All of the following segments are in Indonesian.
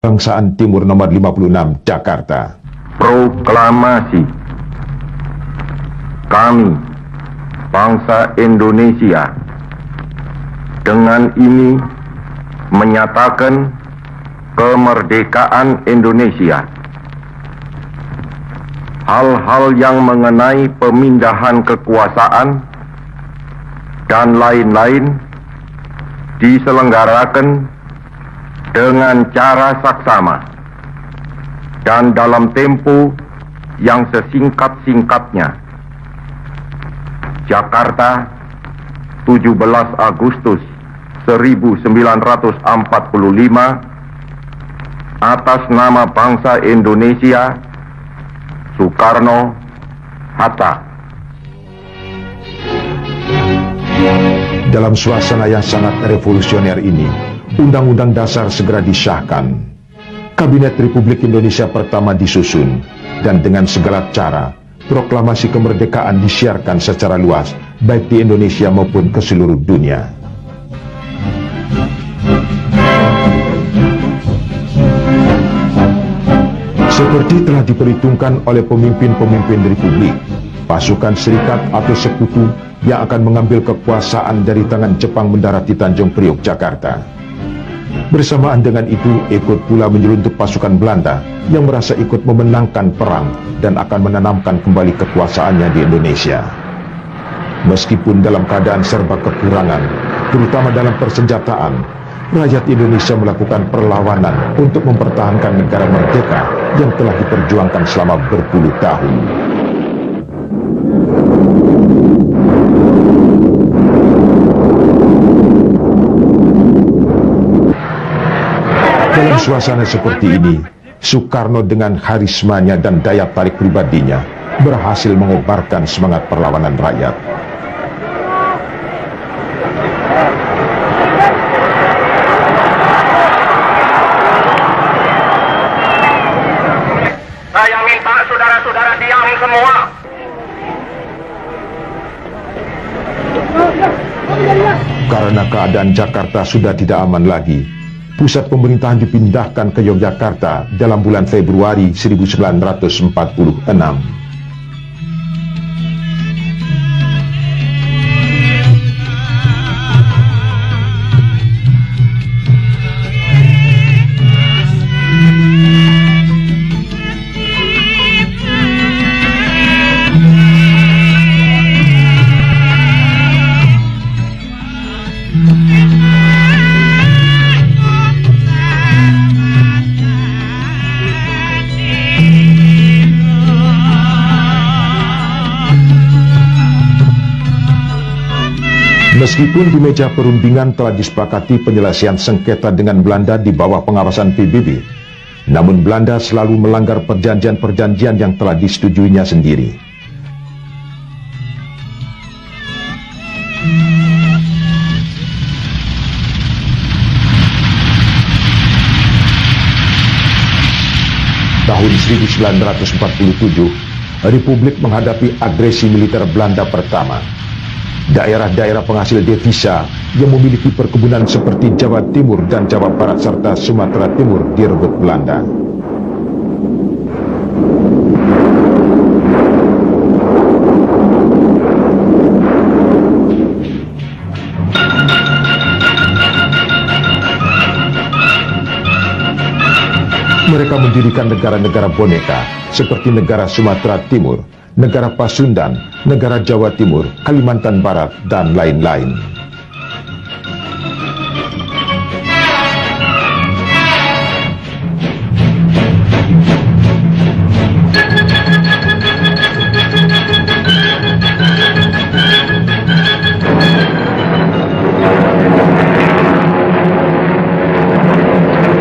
Kebangsaan Timur nomor 56, Jakarta. Proklamasi. Kami, bangsa Indonesia, dengan ini menyatakan kemerdekaan Indonesia. Hal-hal yang mengenai pemindahan kekuasaan dan lain-lain diselenggarakan dengan cara saksama dan dalam tempo yang sesingkat-singkatnya. Jakarta, 17 Agustus 1945, atas nama bangsa Indonesia, Soekarno-Hatta. Dalam suasana yang sangat revolusioner ini, Undang-Undang Dasar segera disahkan. Kabinet Republik Indonesia pertama disusun, dan dengan segala cara, proklamasi kemerdekaan disiarkan secara luas, baik di Indonesia maupun ke seluruh dunia. Seperti telah diperhitungkan oleh pemimpin-pemimpin Republik, pasukan serikat atau sekutu yang akan mengambil kekuasaan dari tangan Jepang mendarat di Tanjung Priok, Jakarta. Bersamaan dengan itu, ikut pula menyeruntuk pasukan Belanda yang merasa ikut memenangkan perang dan akan menanamkan kembali kekuasaannya di Indonesia. Meskipun dalam keadaan serba kekurangan, terutama dalam persenjataan, rakyat Indonesia melakukan perlawanan untuk mempertahankan negara merdeka yang telah diperjuangkan selama berpuluh tahun. Dalam suasana seperti ini, Soekarno dengan karismanya dan daya tarik pribadinya berhasil mengobarkan semangat perlawanan rakyat. Saya minta saudara-saudara diam semua. Karena keadaan Jakarta sudah tidak aman lagi, pusat pemerintahan dipindahkan ke Yogyakarta dalam bulan Februari 1946. Meskipun di meja perundingan telah disepakati penyelesaian sengketa dengan Belanda di bawah pengawasan PBB, namun Belanda selalu melanggar perjanjian-perjanjian yang telah disetujuinya sendiri. Tahun 1947, Republik menghadapi agresi militer Belanda pertama. Daerah-daerah penghasil devisa yang memiliki perkebunan seperti Jawa Timur dan Jawa Barat serta Sumatera Timur direbut Belanda. Mereka mendirikan negara-negara boneka seperti negara Sumatera Timur, negara Pasundan, negara Jawa Timur, Kalimantan Barat, dan lain-lain.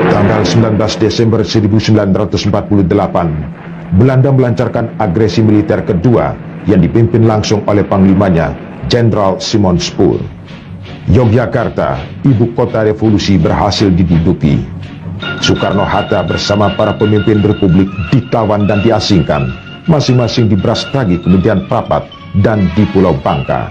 Tanggal 19 Desember 1948, Belanda melancarkan agresi militer kedua yang dipimpin langsung oleh panglimanya, Jenderal Simon Spoor. Yogyakarta, ibu kota revolusi, berhasil diduduki. Soekarno-Hatta bersama para pemimpin Republik ditawan dan diasingkan, masing-masing di Brastagi, kemudian Prapat, dan di Pulau Bangka.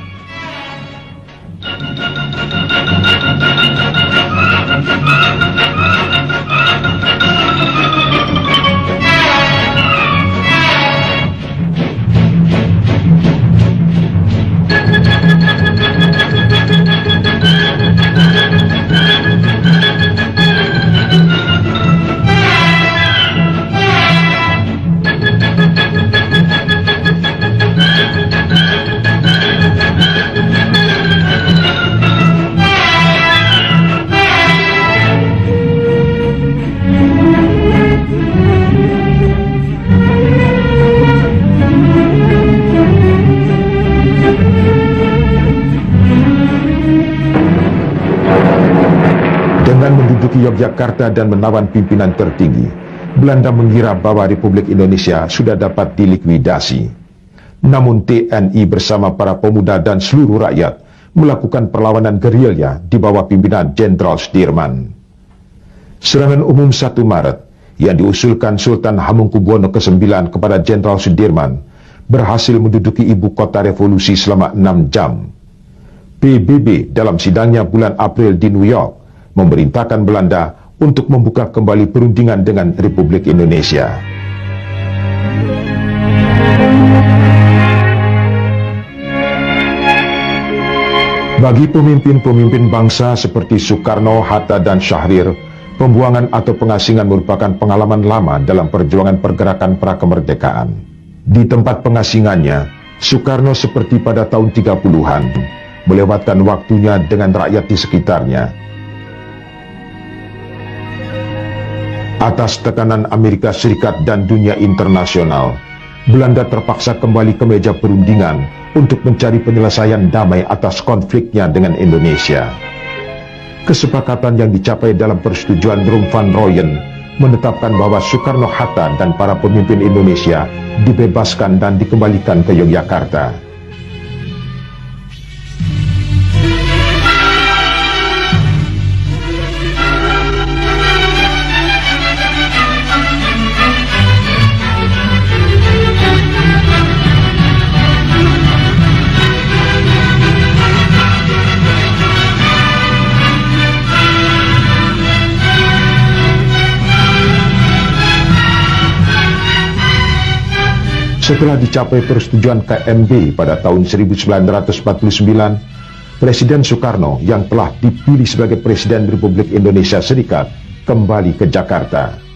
ke Yogyakarta dan menawan pimpinan tertinggi, Belanda mengira bahwa Republik Indonesia sudah dapat dilikuidasi. Namun TNI bersama para pemuda dan seluruh rakyat melakukan perlawanan gerilya di bawah pimpinan Jenderal Sudirman. Serangan umum 1 Maret yang diusulkan Sultan Hamengkubuwono ke-9 kepada Jenderal Sudirman berhasil menduduki ibu kota revolusi selama 6 jam. PBB dalam sidangnya bulan April di New York memerintahkan Belanda untuk membuka kembali perundingan dengan Republik Indonesia. Bagi pemimpin-pemimpin bangsa seperti Soekarno, Hatta, dan Syahrir, pembuangan atau pengasingan merupakan pengalaman lama dalam perjuangan pergerakan prakemerdekaan. Di tempat pengasingannya, Soekarno seperti pada tahun 30-an, melewatkan waktunya dengan rakyat di sekitarnya. Atas tekanan Amerika Serikat dan dunia internasional, Belanda terpaksa kembali ke meja perundingan untuk mencari penyelesaian damai atas konfliknya dengan Indonesia. Kesepakatan yang dicapai dalam persetujuan Rum van Rooyen menetapkan bahwa Soekarno-Hatta dan para pemimpin Indonesia dibebaskan dan dikembalikan ke Yogyakarta. Setelah dicapai persetujuan KMB pada tahun 1949, Presiden Soekarno yang telah dipilih sebagai Presiden Republik Indonesia Serikat kembali ke Jakarta.